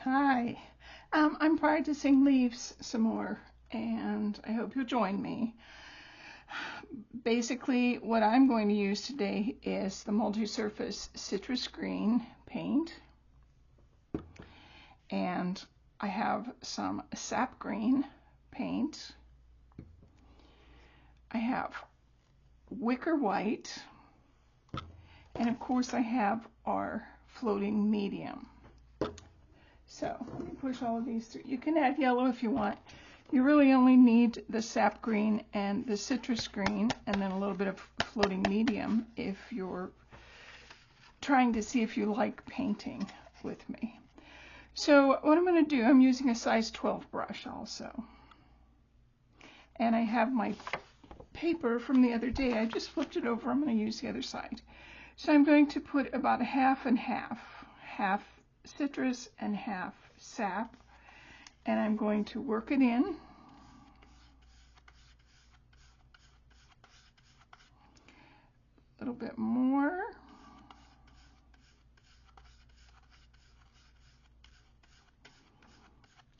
Hi, I'm practicing leaves some more, and I hope you'll join me. Basically, what I'm going to use today is the multi-surface citrus green paint, and I have some sap green paint. I have wicker white, and of course I have our floating medium. So let me push all of these through. You can add yellow if you want. You really only need the sap green and the citrus green, and then a little bit of floating medium if you're trying to see if you like painting with me. So what I'm going to do, I'm using a size 12 brush also. And I have my paper from the other day. I just flipped it over. I'm going to use the other side. So I'm going to put about a half and half citrus and half sap, and I'm going to work it in. A little bit more.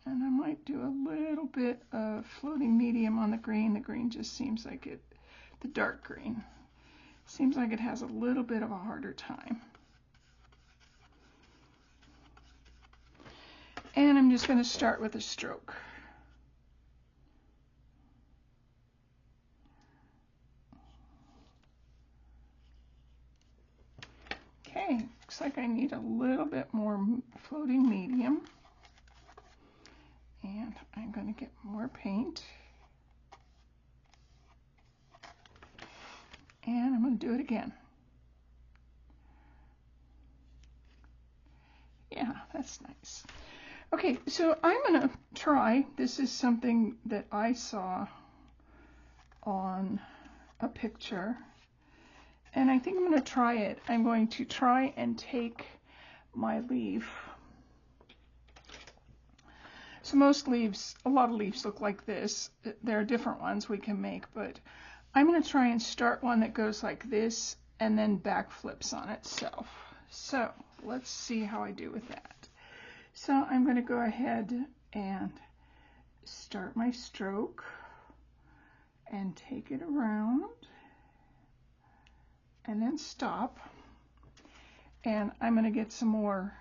And I might do a little bit of floating medium on the green. The green just seems like it, the dark green, seems like it has a little bit of a harder time. And I'm just going to start with a stroke. Okay, looks like I need a little bit more floating medium. And I'm going to get more paint. And I'm going to do it again. Yeah, that's nice. Okay, so I'm going to try, this is something that I saw on a picture, and I think I'm going to try it. I'm going to try and take my leaf. So most leaves, a lot of leaves look like this. There are different ones we can make, but I'm going to try and start one that goes like this and then back flips on itself. So let's see how I do with that. So I'm going to go ahead and start my stroke and take it around and then stop. And I'm going to get some more,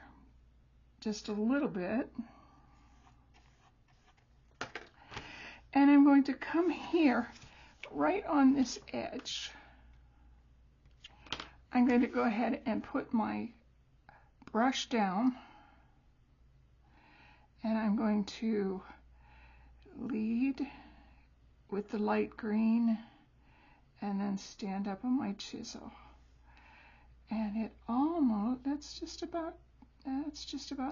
just a little bit. And I'm going to come here, right on this edge. I'm going to go ahead and put my brush down. And I'm going to lead with the light green and then stand up on my chisel. And it almost, that's just about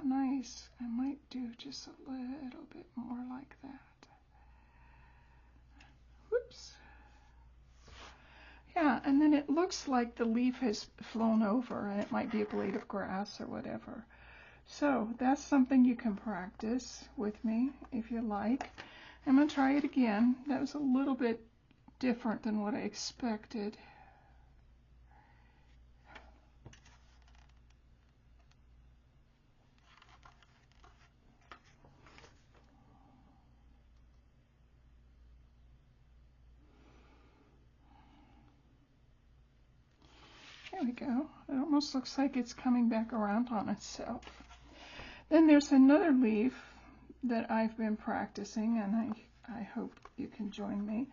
nice. I might do just a little bit more like that. Whoops. Yeah, and then it looks like the leaf has flown over, and it might be a blade of grass or whatever. So that's something you can practice with me if you like. I'm going to try it again. That was a little bit different than what I expected. There we go. It almost looks like it's coming back around on itself. Then there's another leaf that I've been practicing, and I hope you can join me.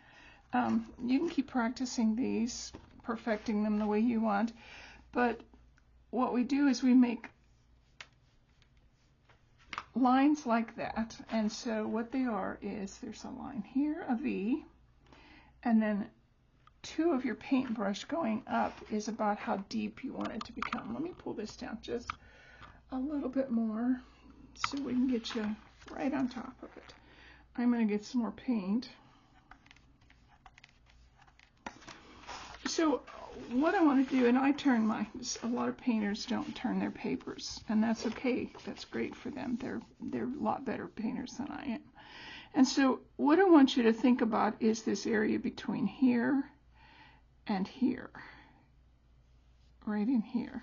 You can keep practicing these, perfecting them the way you want, but what we do is we make lines like that. And so what they are is there's a line here, a V, and then two of your paintbrush going up is about how deep you want it to become. Let me pull this down just a little bit more so we can get you right on top of it. I'm going to get some more paint. So what I want to do, and I turn my, a lot of painters don't turn their papers, and that's okay. That's great for them. They're a lot better painters than I am. And so what I want you to think about is this area between here and here, right in here.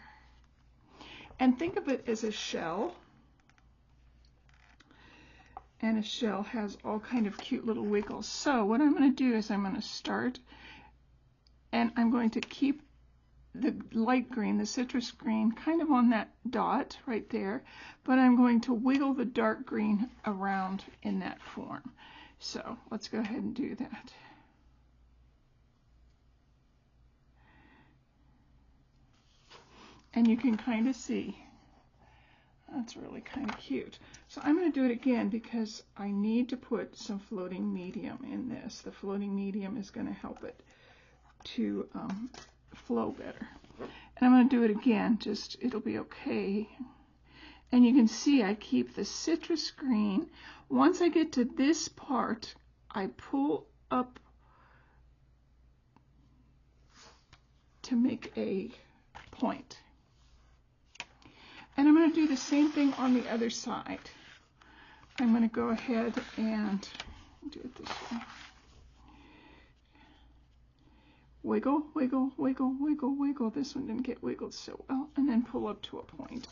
And think of it as a shell. and a shell has all kind of cute little wiggles. So what I'm going to do is I'm going to start, and I'm going to keep the light green, the citrus green, kind of on that dot right there, but I'm going to wiggle the dark green around in that form. So let's go ahead and do that. And you can kind of see. That's really kind of cute. So I'm going to do it again because I need to put some floating medium in this. The floating medium is going to help it to flow better. And I'm going to do it again, just it'll be okay. And you can see I keep the citrus green. Once I get to this part, I pull up to make a point. And I'm going to do the same thing on the other side. I'm going to go ahead and do it this way. Wiggle, wiggle, wiggle, wiggle, wiggle. This one didn't get wiggled so well. And then pull up to a point.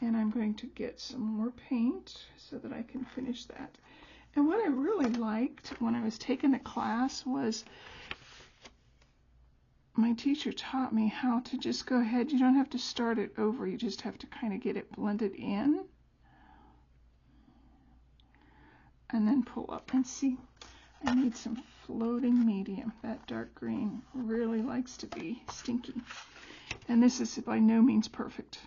And I'm going to get some more paint so that I can finish that. And what I really liked when I was taking the class was my teacher taught me how to just go ahead. You don't have to start it over. You just have to kind of get it blended in. And then pull up. And see, I need some floating medium. That dark green really likes to be stinky. And this is by no means perfect.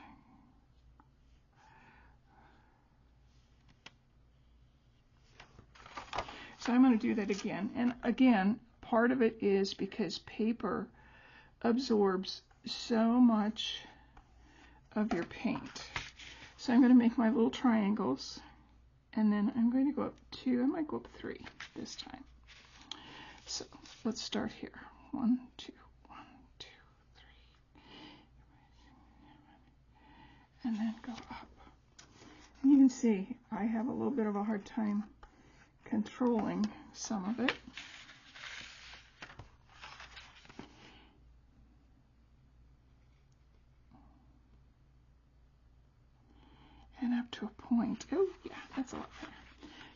So I'm going to do that again. And again, part of it is because paper absorbs so much of your paint. So I'm going to make my little triangles, and then I'm going to go up 2, I might go up 3 this time. So let's start here. 1, 2, 1, 2, 3. And then go up. And you can see I have a little bit of a hard time controlling some of it. And up to a point. Oh, yeah, that's a lot better.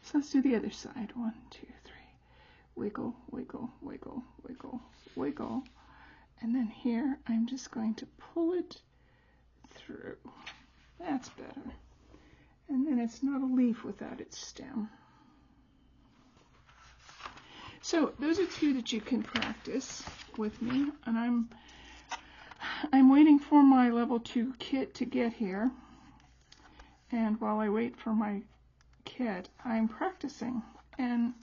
So let's do the other side. 1, 2, 3. Wiggle, wiggle, wiggle, wiggle, wiggle. And then here, I'm just going to pull it through. That's better. And then it's not a leaf without its stem. So those are 2 that you can practice with me. And I'm waiting for my level 2 kit to get here. And while I wait for my kit, I'm practicing. And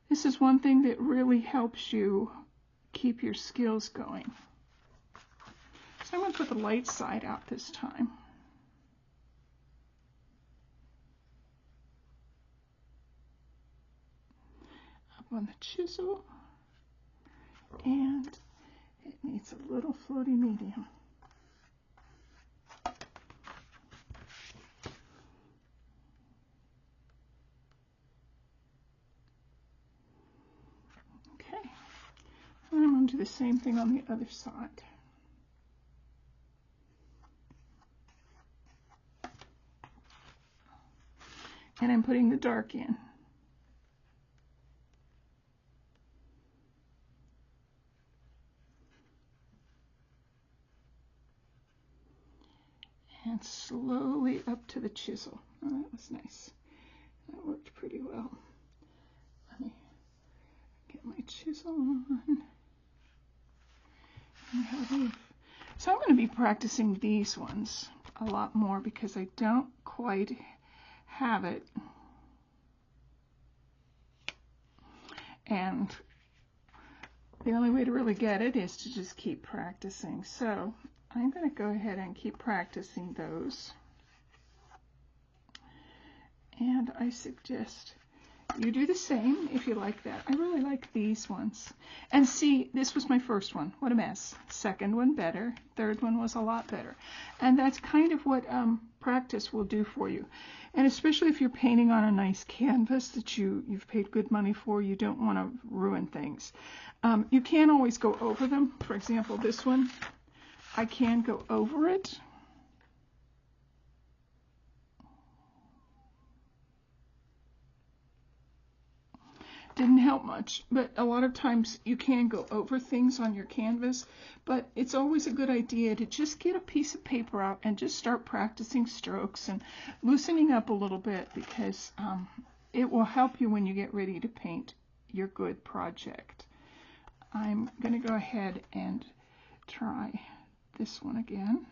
this is one thing that really helps you keep your skills going. So I'm going to put the light side out this time. Up on the chisel. And it needs a little floaty medium. And I'm going to do the same thing on the other side. And I'm putting the dark in. And slowly up to the chisel. Oh, that was nice. That worked pretty well. Let me get my chisel on. So I'm going to be practicing these ones a lot more because I don't quite have it. And the only way to really get it is to just keep practicing. So I'm going to go ahead and keep practicing those. And I suggest you do the same if you like that. I really like these ones. And see, this was my first one. What a mess. Second one better. Third one was a lot better. And that's kind of what practice will do for you. And especially if you're painting on a nice canvas that you've paid good money for, you don't want to ruin things. You can always go over them. For example, this one, I can go over it. didn't help much, but a lot of times you can go over things on your canvas, but it's always a good idea to just get a piece of paper out and just start practicing strokes and loosening up a little bit, because it will help you when you get ready to paint your good project. I'm going to go ahead and try this one again.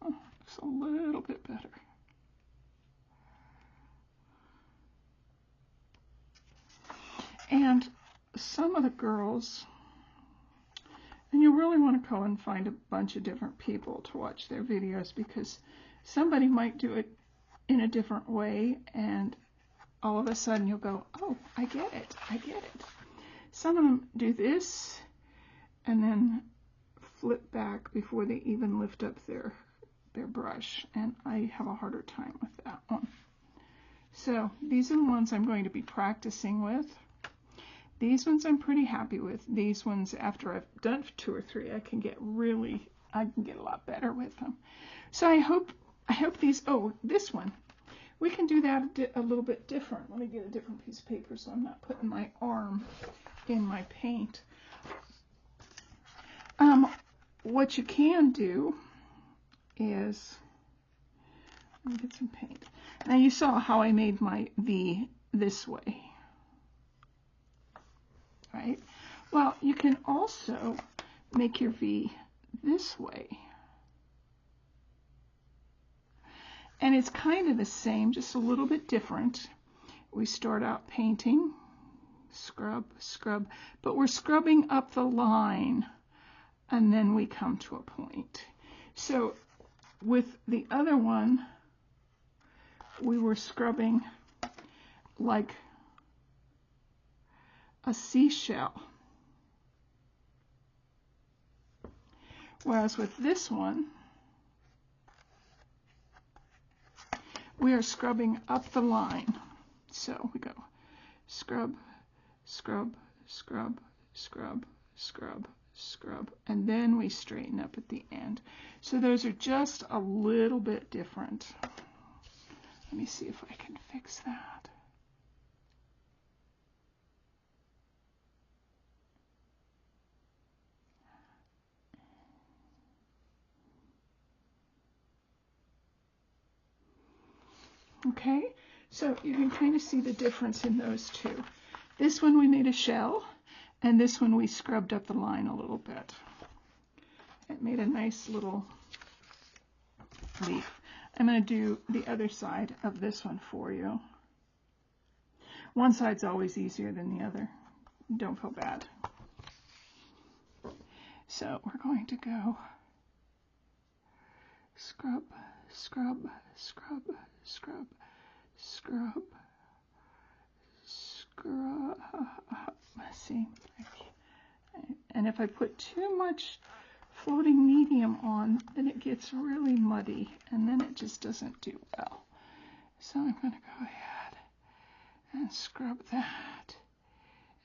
Oh, looks a little bit better. And some of the girls, and you really want to go and find a bunch of different people to watch their videos, because somebody might do it in a different way, and all of a sudden you'll go, oh, I get it, I get it. Some of them do this and then flip back before they even lift up their brush, and I have a harder time with that one. So these are the ones I'm going to be practicing with. These ones I'm pretty happy with. These ones, after I've done 2 or 3, I can get a lot better with them. So I hope these, oh, this one, we can do that a little bit different. Let me get a different piece of paper so I'm not putting my arm in my paint. What you can do is, let me get some paint. Now you saw how I made my V this way, right? Well, you can also make your V this way. And it's kind of the same, just a little bit different. We start out painting, scrub, scrub, but we're scrubbing up the line, and then we come to a point. So with the other one, we were scrubbing like a seashell. Whereas with this one, we are scrubbing up the line. So we go scrub, scrub, scrub, scrub, scrub, scrub, and then we straighten up at the end. So those are just a little bit different. Let me see if I can fix that. Okay, so you can kind of see the difference in those two. This one we made a shell, and this one we scrubbed up the line a little bit. It made a nice little leaf. I'm going to do the other side of this one for you. One side's always easier than the other. Don't feel bad. So we're going to go scrub, scrub, scrub, scrub, scrub, scrub. Let's see. And if I put too much floating medium on, then it gets really muddy, and then it just doesn't do well. So I'm going to go ahead and scrub that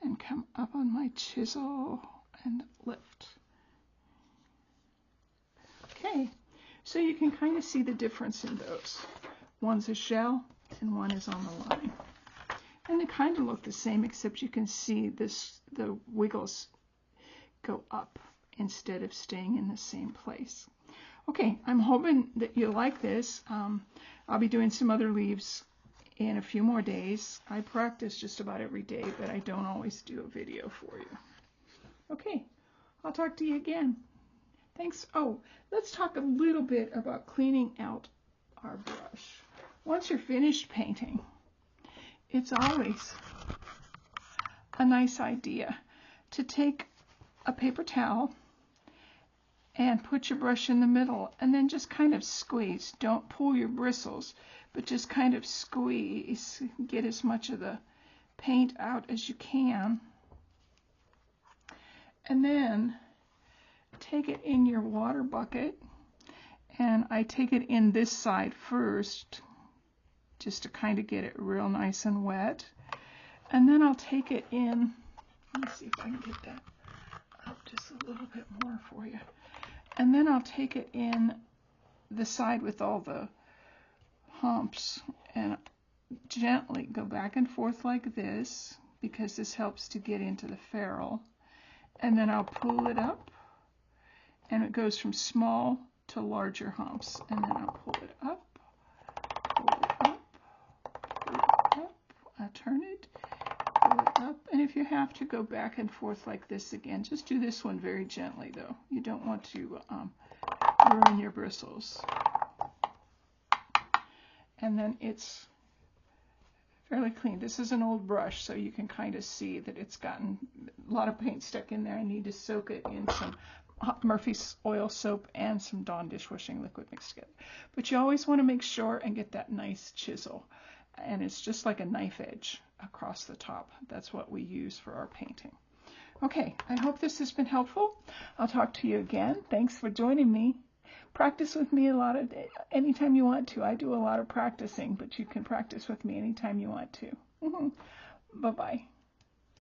and come up on my chisel and lift. Okay, so you can kind of see the difference in those. One's a shell and one is on the line. And they kind of look the same, except you can see the wiggles go up instead of staying in the same place. Okay, I'm hoping that you like this. I'll be doing some other leaves in a few more days. I practice just about every day, but I don't always do a video for you. Okay, I'll talk to you again. Thanks. Oh, let's talk a little bit about cleaning out our brush. Once you're finished painting, it's always a nice idea to take a paper towel and put your brush in the middle, and then just kind of squeeze. Don't pull your bristles, but just kind of squeeze. Get as much of the paint out as you can. And then take it in your water bucket, and I take it in this side first, just to kind of get it real nice and wet. And then I'll take it in, let me see if I can get that just a little bit more for you. And then I'll take it in the side with all the humps and gently go back and forth like this, because this helps to get into the ferrule. And then I'll pull it up, and it goes from small to larger humps. And then I'll pull it up, pull it up, pull it up. I'll turn it, pull it up. And if you have to go back and forth like this again, just do this one very gently though. You don't want to ruin your bristles. And then it's fairly clean. This is an old brush, so you can kind of see that it's gotten a lot of paint stuck in there. I need to soak it in some Murphy's oil soap and some Dawn dishwashing liquid mixed together. But you always want to make sure and get that nice chisel. And it's just like a knife edge across the top. That's what we use for our painting. Okay, I hope this has been helpful. I'll talk to you again. Thanks for joining me. Practice with me anytime you want to. I do a lot of practicing, but you can practice with me anytime you want to. Bye-bye.